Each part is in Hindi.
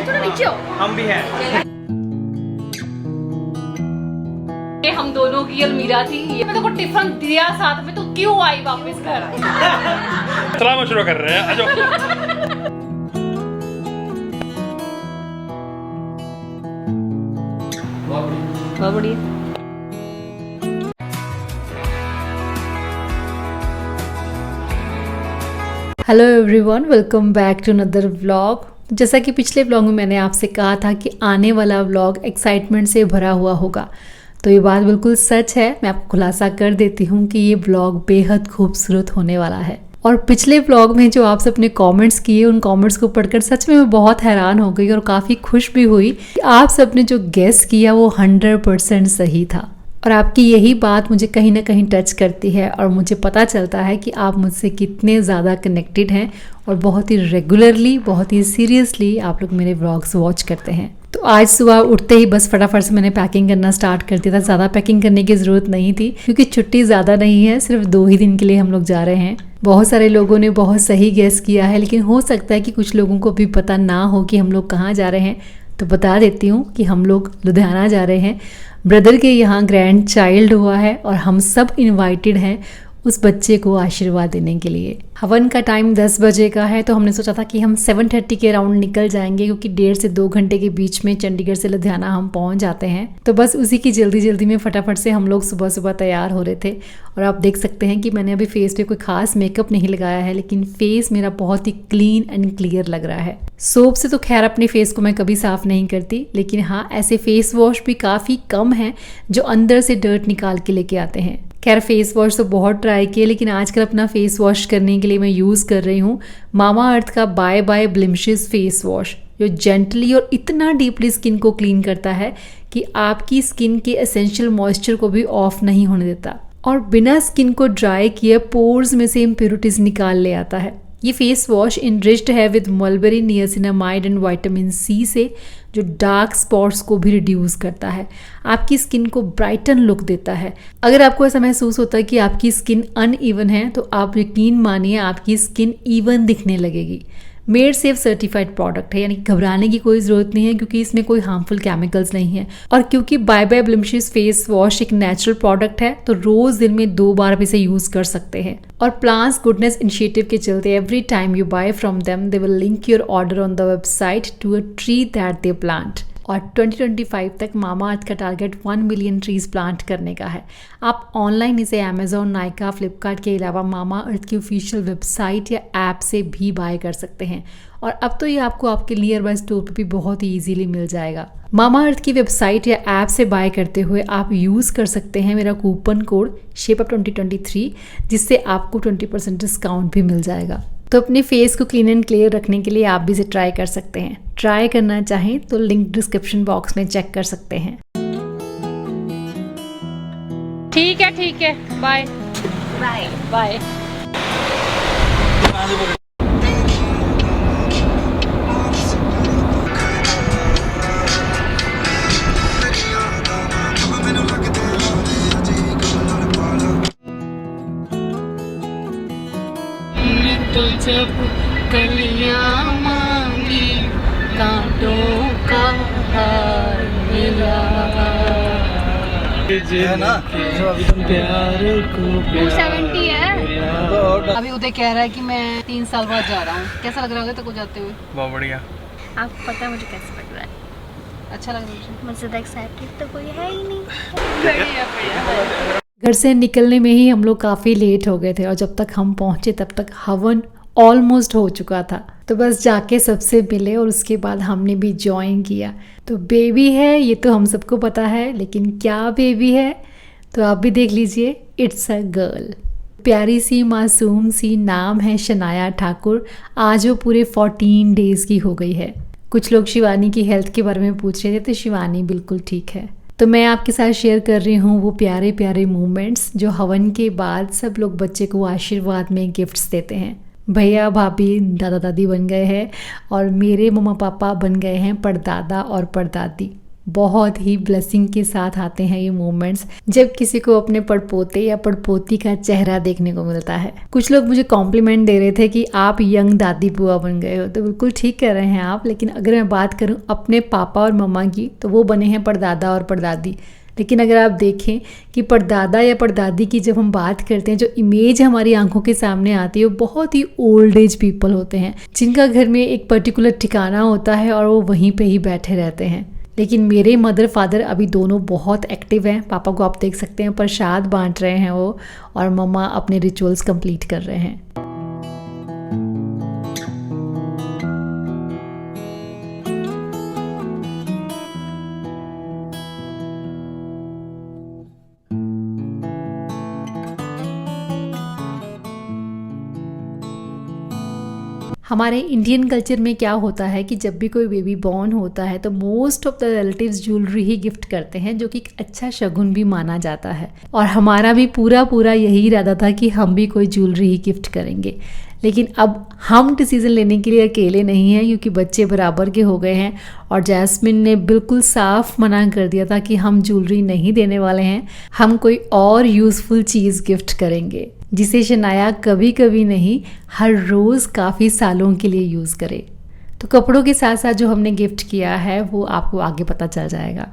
थोड़ा नीचे हो। हम भी हैं। ये हम दोनों की अलमीरा थी। ये मैंने को टिफिन दिया साथ में, तो क्यों आई वापस घर? सलाम शुरू कर रहे हैं, आ जाओ। बहुत बढ़िया। Hello everyone, welcome back to another vlog. जैसा कि पिछले व्लॉग में मैंने आपसे कहा था कि आने वाला व्लॉग एक्साइटमेंट से भरा हुआ होगा, तो ये बात बिल्कुल सच है। मैं आपको खुलासा कर देती हूँ कि ये व्लॉग बेहद खूबसूरत होने वाला है। और पिछले व्लॉग में जो आपसे अपने कमेंट्स किए, उन कमेंट्स को पढ़कर सच में मैं बहुत हैरान हो गई और काफ़ी खुश भी हुई कि आप सबने जो गेस किया वो 100% सही था। और आपकी यही बात मुझे कहीं ना कहीं टच करती है और मुझे पता चलता है कि आप मुझसे कितने ज़्यादा कनेक्टेड हैं और बहुत ही रेगुलरली, बहुत ही सीरियसली आप लोग मेरे व्लॉग्स वॉच करते हैं। तो आज सुबह उठते ही बस फटाफट से मैंने पैकिंग करना स्टार्ट कर दिया था। ज़्यादा पैकिंग करने की ज़रूरत नहीं थी क्योंकि छुट्टी ज़्यादा नहीं है, सिर्फ 2 ही दिन के लिए हम लोग जा रहे हैं। बहुत सारे लोगों ने बहुत सही गेस किया है, लेकिन हो सकता है कि कुछ लोगों को भी पता ना हो कि हम लोग कहाँ जा रहे हैं। तो बता देती हूँ कि हम लोग लुधियाना जा रहे हैं। ब्रदर के यहाँ ग्रैंड चाइल्ड हुआ है और हम सब इनवाइटेड हैं उस बच्चे को आशीर्वाद देने के लिए। हवन का टाइम 10 बजे का है, तो हमने सोचा था कि हम 7:30 के अराउंड निकल जाएंगे क्योंकि 1.5 से 2 घंटे के बीच में चंडीगढ़ से लुधियाना हम पहुंच जाते हैं। तो बस उसी की जल्दी में फटाफट से हम लोग सुबह सुबह तैयार हो रहे थे। और आप देख सकते हैं कि मैंने अभी फेस पे कोई खास मेकअप नहीं लगाया है, लेकिन फेस मेरा बहुत ही क्लीन एंड क्लियर लग रहा है। सोप से तो खैर अपने फेस को मैं कभी साफ नहीं करती, लेकिन हाँ ऐसे फेस वॉश भी काफ़ी कम हैं जो अंदर से डर्ट निकाल के लेके आते हैं। खैर फेस वॉश तो बहुत ट्राई किए, लेकिन आजकल अपना फेस वॉश करने के लिए मैं यूज़ कर रही हूँ मामा अर्थ का बाय बाय ब्लिमिशेस फेस वॉश, जो जेंटली और इतना डीपली स्किन को क्लीन करता है कि आपकी स्किन के एसेंशियल मॉइस्चर को भी ऑफ नहीं होने देता और बिना स्किन को ड्राई किए पोर्स में से इम्प्योरिटीज निकाल ले आता है। ये फेस वॉश इनरिच्ड है with mulberry, niacinamide and vitamin C से, जो डार्क स्पॉट्स को भी रिड्यूस करता है, आपकी स्किन को ब्राइटन लुक देता है। अगर आपको ऐसा महसूस होता है कि आपकी स्किन अनइवन है, तो आप यकीन मानिए आपकी स्किन इवन दिखने लगेगी। मेड सेफ सर्टिफाइड प्रोडक्ट है, यानी घबराने की कोई ज़रूरत नहीं है क्योंकि इसमें कोई हार्मफुल केमिकल्स नहीं है। और क्योंकि बाय बाय ब्लिमिशेस फेस वॉश एक नेचुरल प्रोडक्ट है, तो रोज़ दिन में 2 बार भी इसे यूज़ कर सकते हैं। और प्लांट्स गुडनेस इनिशिएटिव के चलते every time you buy from them they will link your order on the website to a tree that they plant. और 2025 तक मामा अर्थ का टारगेट 1 मिलियन ट्रीज प्लांट करने का है। आप ऑनलाइन इसे अमेजोन, नायका, फ्लिपकार्ट के अलावा मामा अर्थ की ऑफिशियल वेबसाइट या ऐप से भी बाय कर सकते हैं। और अब तो ये आपको आपके नियर बाय स्टोर पर भी बहुत ही ईजीली मिल जाएगा। मामा अर्थ की वेबसाइट या ऐप से बाय करते हुए आप यूज़ कर सकते हैं मेरा कूपन कोड SHAPEUP2023, जिससे आपको 20% डिस्काउंट भी मिल जाएगा। तो अपने फेस को क्लीन एंड क्लियर रखने के लिए आप भी इसे ट्राई कर सकते हैं। ट्राई करना चाहें तो लिंक डिस्क्रिप्शन बॉक्स में चेक कर सकते हैं। ठीक है, बाय बाय बाय। तो जब कलियां मांगी कांटों का हार मिला, है ना? जो अभी तुम प्यार को 270 है। अभी उदय कह रहा है कि मैं 3 साल बाद जा रहा हूँ। कैसा लग रहा होगा तक जाते हुए? बहुत बढ़िया। आपको पता है मुझे कैसा लग रहा है? अच्छा लग रहा है मुझे। ज़्यादा एक्साइटेड तो कोई है ही नहीं। बढ़िया। घर से निकलने में ही हम लोग काफ़ी लेट हो गए थे और जब तक हम पहुँचे तब तक हवन ऑलमोस्ट हो चुका था। तो बस जाके सबसे मिले और उसके बाद हमने भी ज्वाइन किया। तो बेबी है ये तो हम सबको पता है, लेकिन क्या बेबी है तो आप भी देख लीजिए। इट्स अ गर्ल, प्यारी सी मासूम सी, नाम है शनाया ठाकुर। आज वो पूरे 14 डेज़ की हो गई है। कुछ लोग शिवानी की हेल्थ के बारे में पूछ रहे थे, तो शिवानी बिल्कुल ठीक है। तो मैं आपके साथ शेयर कर रही हूँ वो प्यारे प्यारे मोमेंट्स जो हवन के बाद सब लोग बच्चे को आशीर्वाद में गिफ्ट्स देते हैं। भैया भाभी दादा दादी बन गए हैं और मेरे मम्मा पापा बन गए हैं परदादा और परदादी। बहुत ही ब्लेसिंग के साथ आते हैं ये मोमेंट्स, जब किसी को अपने पड़पोते या पड़पोती का चेहरा देखने को मिलता है। कुछ लोग मुझे कॉम्प्लीमेंट दे रहे थे कि आप यंग दादी बुआ बन गए हो, तो बिल्कुल ठीक कह रहे हैं आप। लेकिन अगर मैं बात करूं अपने पापा और मम्मा की, तो वो बने हैं परदादा और परदादी। लेकिन अगर आप देखें कि परदादा या परदादी की जब हम बात करते हैं, जो इमेज हमारी आंखों के सामने आती है वो बहुत ही ओल्ड एज पीपल होते हैं, जिनका घर में एक पर्टिकुलर ठिकाना होता है और वो वहीं पे ही बैठे रहते हैं। लेकिन मेरे मदर फादर अभी दोनों बहुत एक्टिव हैं। पापा को आप देख सकते हैं प्रसाद बांट रहे हैं वो, और मम्मा अपने रिचुअल्स कंप्लीट कर रहे हैं। हमारे इंडियन कल्चर में क्या होता है कि जब भी कोई बेबी बॉर्न होता है तो most of the relatives jewellery he gift करते हैं, जो कि एक अच्छा शगुन भी माना जाता है। और हमारा भी पूरा यही इरादा था कि हम भी कोई ज्वेलरी ही गिफ्ट करेंगे। लेकिन अब हम डिसीज़न लेने के लिए अकेले नहीं हैं, क्योंकि बच्चे बराबर के हो गए हैं और जैस्मिन ने बिल्कुल साफ मना कर दिया था कि हम ज्वेलरी नहीं देने वाले हैं, हम कोई और यूज़फुल चीज़ गिफ्ट करेंगे जिसे शनाया कभी कभी नहीं, हर रोज़ काफ़ी सालों के लिए यूज़ करे। तो कपड़ों के साथ साथ जो हमने गिफ्ट किया है वो आपको आगे पता चल जाएगा।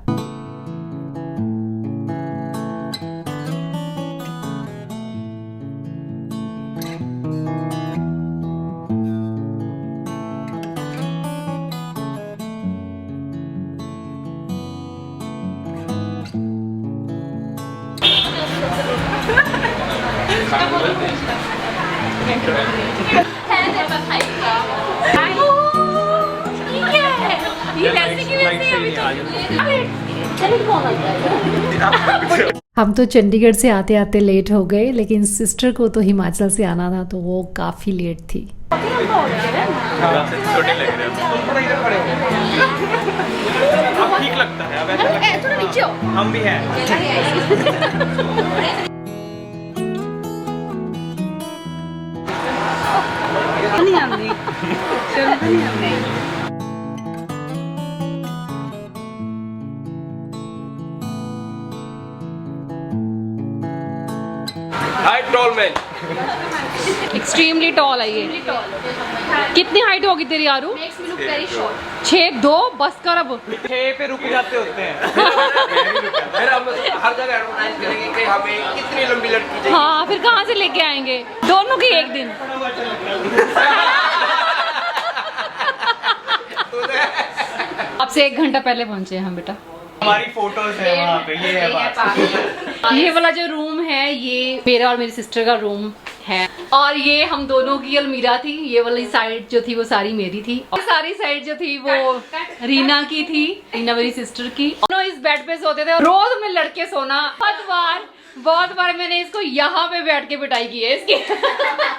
हम तो चंडीगढ़ से आते आते लेट हो गए, लेकिन सिस्टर को तो हिमाचल से आना था, तो वो काफ़ी लेट थी। छोटे लग रहे हैं। अब ठीक लगता है, अब ऐसा लगता है थोड़ा नीचे हो, हम भी हैं। नहीं आंदी, शर्म नहीं आंदी। Hi tall man, extremely tall है ये। कितनी हाइट होगी तेरी आरू? 6'2", बस कर अब। 6 पे रुक जाते होते हैं। फिर हम हर जगह एडवर्टाइज करेंगे कि हमें कितनी लंबी लड़की चाहिए। हाँ, फिर कहाँ से लेके आएंगे दोनों की एक दिन? आपसे 1 घंटा पहले पहुंचे हैं हम बेटा। हमारी फोटोज है वहाँ पे, ये है बात। ये वाला जो रूम है ये मेरा और मेरी सिस्टर का रूम है, और ये हम दोनों की अलमीरा थी। ये वाली साइड जो थी वो सारी मेरी थी, और सारी साइड जो थी वो रीना की थी, रीना मेरी सिस्टर की। दोनों इस बेड पे सोते थे और रोज हमने लड़के सोना। बहुत बार मैंने इसको यहाँ पे बैठ के पिटाई की है इसकी।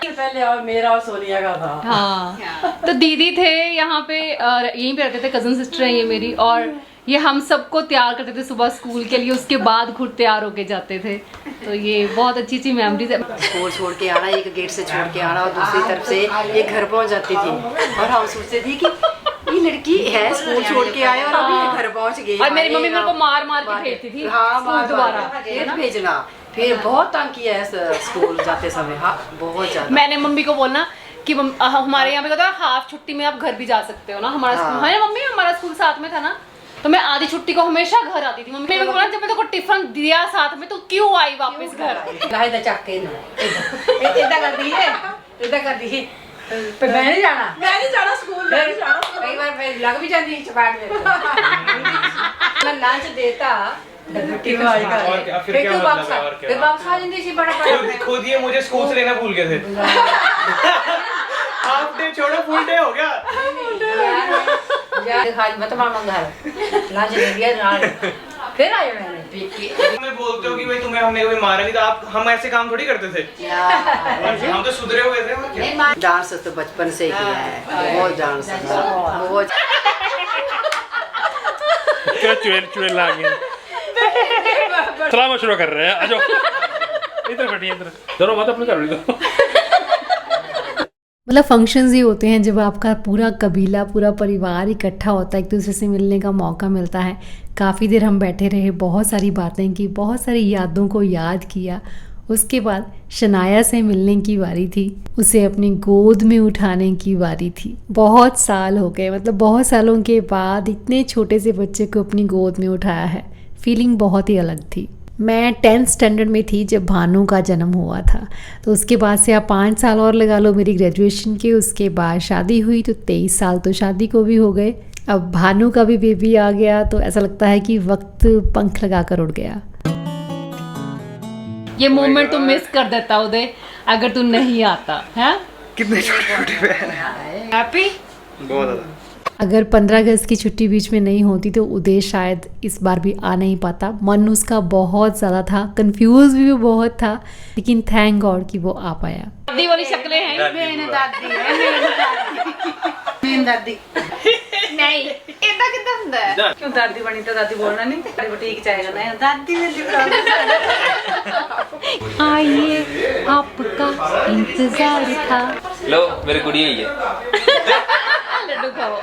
पहले और मेरा और सोनिया का था। हाँ, तो दीदी थे यहाँ पे, यहीं पे रहते थे, कजन सिस्टर है ये मेरी, और ये हम सबको तैयार करते थे सुबह स्कूल के लिए, उसके बाद खुद तैयार होके जाते थे। तो ये बहुत अच्छी मेमोरीज है। स्कूल छोड़ के आना, एक गेट से छोड़ के आना और दूसरी तरफ से ये घर पहुंच जाती थी, और हम सोचते थे कि ये लड़की है स्कूल छोड़ के आए और अभी ये घर पहुंच गई। और मेरी मम्मी मेरे को मार के भेजती थी स्कूल दोबारा भेजना। फिर बहुत तंग किया है स्कूल जाते समय। हाँ, बहुत ज्यादा। मैंने मम्मी को बोलना कि हमारे यहाँ पे होता है हाफ छुट्टी में आप घर भी जा सकते हो ना। हमारा स्कूल है मम्मी, हमारा स्कूल साथ में था ना, तो मैं आधी छुट्टी को हमेशा घर आती थी। मम्मी मेरे को बोला जब मैं तेको टिफिन दिया साथ में तो क्यों आई वापस घर? लाइदा चक के इधर कर दी है, इधर कर दी। मैं नहीं जाना स्कूल। कई बार मैं लग भी जाती चपाट में। मैं लंच देता फिर वापस आ जाती थी। बड़ा खुद ये मुझे स्कूल से लेना भूल गए थे। हाफ डे छोड़ो, फुल डे हो गया। मत मार लंच दे दिया, फिर आया मैंने। तुम्हें बोलते हो कि भाई तुम्हें हमने कभी मारा नहीं, तो आप हम ऐसे काम थोड़ी करते थे। हम तो सुधरे हुए थे। डांस तो बचपन से ही किया है, बहुत डांस बहुत। क्या चुएल आ गए। सलाह मशवरा कर रहे हैं, आ जाओ इधर बैठिए, इधर चलो मत अपने घर लो। मतलब फंक्शंस ही होते हैं जब आपका पूरा कबीला, पूरा परिवार इकट्ठा होता है, एक दूसरे से मिलने का मौका मिलता है। काफ़ी देर हम बैठे रहे, बहुत सारी बातें की, बहुत सारी यादों को याद किया। उसके बाद शनाया से मिलने की बारी थी, उसे अपनी गोद में उठाने की बारी थी। बहुत साल हो गए, मतलब बहुत सालों के बाद इतने छोटे से बच्चे को अपनी गोद में उठाया है। फीलिंग बहुत ही अलग थी। मैं 10th स्टैंडर्ड में थी जब भानु का जन्म हुआ था, तो उसके बाद से आप 5 साल और लगा लो मेरी ग्रेजुएशन के। उसके बाद शादी हुई तो 23 साल तो शादी को भी हो गए। अब भानु का भी बेबी आ गया, तो ऐसा लगता है कि वक्त पंख लगा कर उड़ गया। ये मोमेंट तुम मिस कर देता उदय अगर तू नहीं आता है। कितने छोटे छोटे बहन हैं। हैप्पी बहुत ज़्यादा। अगर 15 अगस्त की छुट्टी बीच में नहीं होती तो उदय शायद इस बार भी आ नहीं पाता। मन उसका बहुत ज़्यादा था, कंफ्यूज भी बहुत था, लेकिन थैंक गॉड कि वो आ पाया। दादी वाली शक्लें हैं। मेरी दादी है, मेरी दादी नहीं इतना कितना ਹੁੰਦਾ है। क्यों दादी बनी तो दादी बोलना नहीं, बुटीक जाएगा ना दादी ने लिखा। आइए आपका इंतजार था। लो मेरी कुड़ी हुई है। लड्डू खाओ।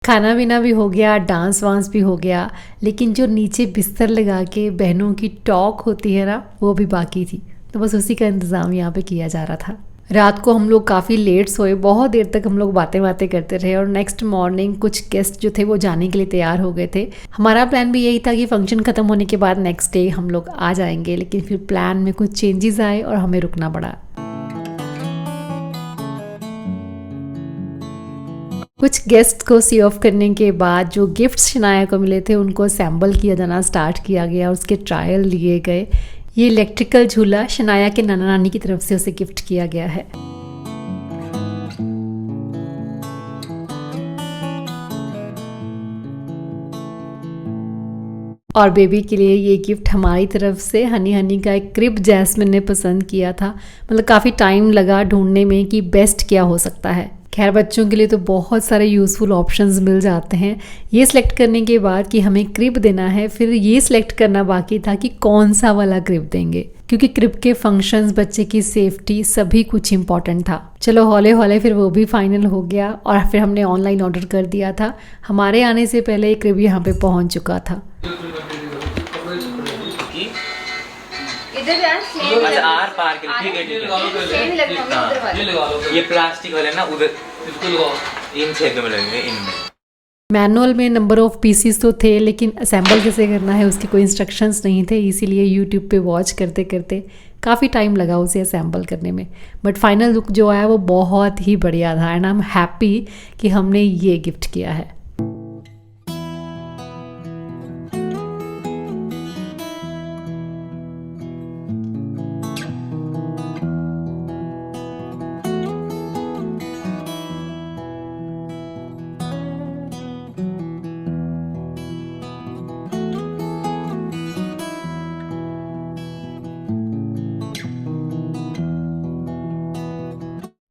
खाना पीना भी हो गया, डांस वांस भी हो गया, लेकिन जो नीचे बिस्तर लगा के बहनों की टॉक होती है ना, वो भी बाकी थी। तो बस उसी का इंतज़ाम यहाँ पे किया जा रहा था। रात को हम लोग काफ़ी लेट सोए, बहुत देर तक हम लोग बातें करते रहे और नेक्स्ट मॉर्निंग कुछ गेस्ट जो थे वो जाने के लिए तैयार हो गए थे। हमारा प्लान भी यही था कि फंक्शन ख़त्म होने के बाद नेक्स्ट डे हम लोग आ जाएंगे, लेकिन फिर प्लान में कुछ चेंजेस आए और हमें रुकना पड़ा। कुछ गेस्ट को सी ऑफ करने के बाद जो गिफ्ट्स शनाया को मिले थे उनको असेंबल किया जाना स्टार्ट किया गया, उसके ट्रायल लिए गए। ये इलेक्ट्रिकल झूला शनाया के नाना नानी की तरफ से उसे गिफ्ट किया गया है। और बेबी के लिए ये गिफ्ट हमारी तरफ से हनी हनी का एक क्रिब जैस्मिन ने पसंद किया था। मतलब काफ़ी टाइम लगा ढूंढने में कि बेस्ट क्या हो सकता है। खैर बच्चों के लिए तो बहुत सारे यूज़फुल ऑप्शंस मिल जाते हैं। ये सिलेक्ट करने के बाद कि हमें क्रिब देना है, फिर ये सिलेक्ट करना बाकी था कि कौन सा वाला क्रिब देंगे, क्योंकि क्रिब के फंक्शंस, बच्चे की सेफ्टी, सभी कुछ इम्पॉर्टेंट था। चलो हौले हौले फिर वो भी फाइनल हो गया और फिर हमने ऑनलाइन ऑर्डर कर दिया था। हमारे आने से पहले क्रिब यहाँ पे पहुँच चुका था। अच्छा आर पार के ठीक है ठीक है। ये प्लास्टिक वाले ना उधर इन छेदों में लगेंगे, इनमें। मैनुअल में नंबर ऑफ पीसीस तो थे, लेकिन असेंबल कैसे करना है उसके कोई इंस्ट्रक्शंस नहीं थे, इसीलिए यूट्यूब पे वॉच करते करते काफ़ी टाइम लगा उसे असेंबल करने में। बट फाइनल लुक जो आया वो बहुत ही बढ़िया था एंड आई एम हैप्पी कि हमने ये गिफ्ट किया है।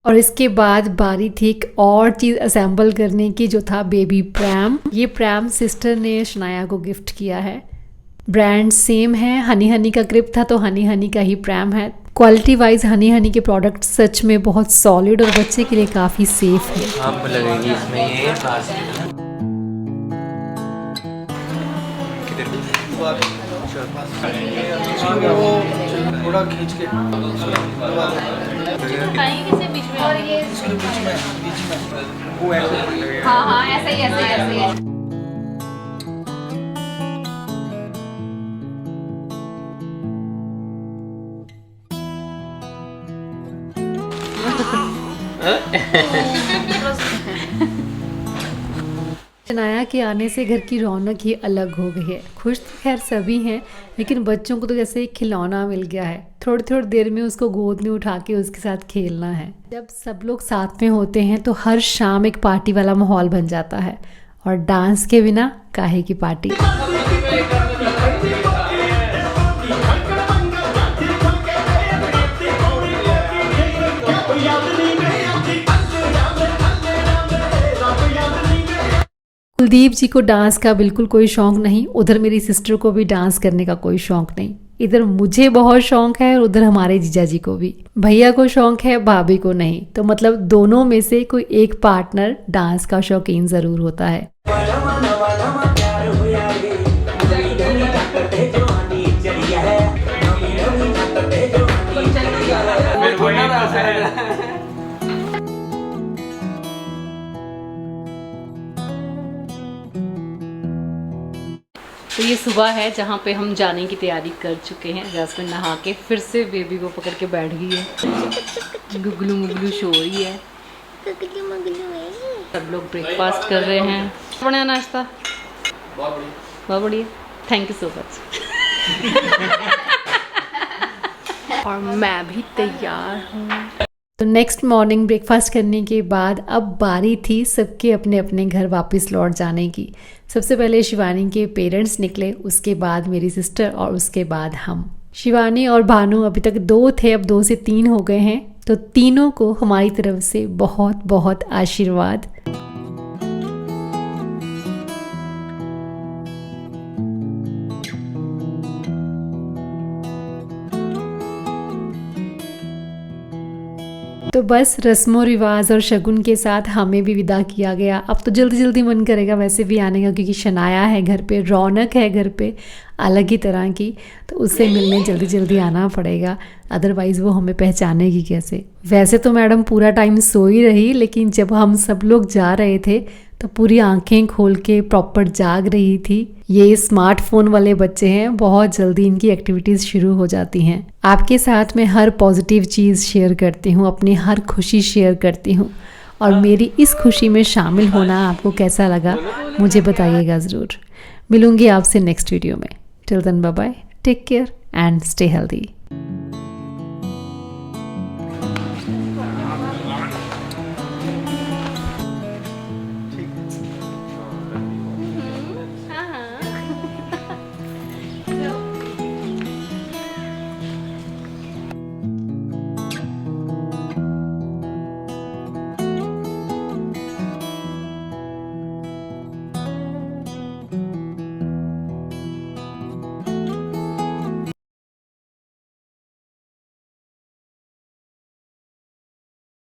और इसके बाद बारी थी एक और चीज़ असेंबल करने की, जो था बेबी प्रैम। ये प्रैम सिस्टर ने शनाया को गिफ्ट किया है। ब्रांड सेम है, हनी हनी का क्रिप था तो हनी हनी का ही प्रैम है। क्वालिटी वाइज हनी हनी के प्रोडक्ट सच में बहुत सॉलिड और बच्चे के लिए काफ़ी सेफ है। आप लगेगी इसमें ये प्लास्टिक थोड़ा खींच के और ये वो ऐसे हाँ ऐसे ही शनाया के आने से घर की रौनक ही अलग हो गई है। खुश तो खैर सभी हैं, लेकिन बच्चों को तो जैसे एक खिलौना मिल गया है। थोड़ी थोड़ी देर में उसको गोद में उठा के उसके साथ खेलना है। जब सब लोग साथ में होते हैं तो हर शाम एक पार्टी वाला माहौल बन जाता है, और डांस के बिना काहे की पार्टी। कुलदीप जी को डांस का बिल्कुल कोई शौक नहीं, उधर मेरी सिस्टर को भी डांस करने का कोई शौक नहीं। इधर मुझे बहुत शौक है और उधर हमारे जीजा जी को भी। भैया को शौक है, भाभी को नहीं। तो मतलब दोनों में से कोई एक पार्टनर डांस का शौकीन जरूर होता है। तो ये सुबह है जहाँ पे हम जाने की तैयारी कर चुके हैं। जैस्मिन नहा के फिर से बेबी को पकड़ के बैठ गई है, गुगलू मुगलू सो रही है। सब लोग ब्रेकफास्ट कर रहे हैं। बढ़िया नाश्ता, बहुत बढ़िया, थैंक यू सो मच। और मैं भी तैयार हूँ। तो नेक्स्ट मॉर्निंग ब्रेकफास्ट करने के बाद अब बारी थी सबके अपने अपने घर वापस लौट जाने की। सबसे पहले शिवानी के पेरेंट्स निकले, उसके बाद मेरी सिस्टर और उसके बाद हम। शिवानी और भानु अभी तक 2 थे, अब 2 से 3 हो गए हैं। तो तीनों को हमारी तरफ से बहुत बहुत आशीर्वाद। तो बस रस्मों रिवाज और शगुन के साथ हमें भी विदा किया गया। अब तो जल्दी जल्दी मन करेगा वैसे भी आने का, क्योंकि शनाया है घर पे, रौनक है घर पे अलग ही तरह की। तो उससे मिलने जल्दी जल्दी आना पड़ेगा, अदरवाइज़ वो हमें पहचानेगी कैसे। वैसे तो मैडम पूरा टाइम सो ही रही, लेकिन जब हम सब लोग जा रहे थे तो पूरी आंखें खोल के प्रॉपर जाग रही थी। ये स्मार्टफोन वाले बच्चे हैं, बहुत जल्दी इनकी एक्टिविटीज़ शुरू हो जाती हैं। आपके साथ मैं हर पॉजिटिव चीज़ शेयर करती हूँ, अपनी हर खुशी शेयर करती हूँ, और मेरी इस खुशी में शामिल होना आपको कैसा लगा मुझे बताइएगा ज़रूर। मिलूंगी आपसे नेक्स्ट वीडियो में। Till then bye bye, take care and stay healthy.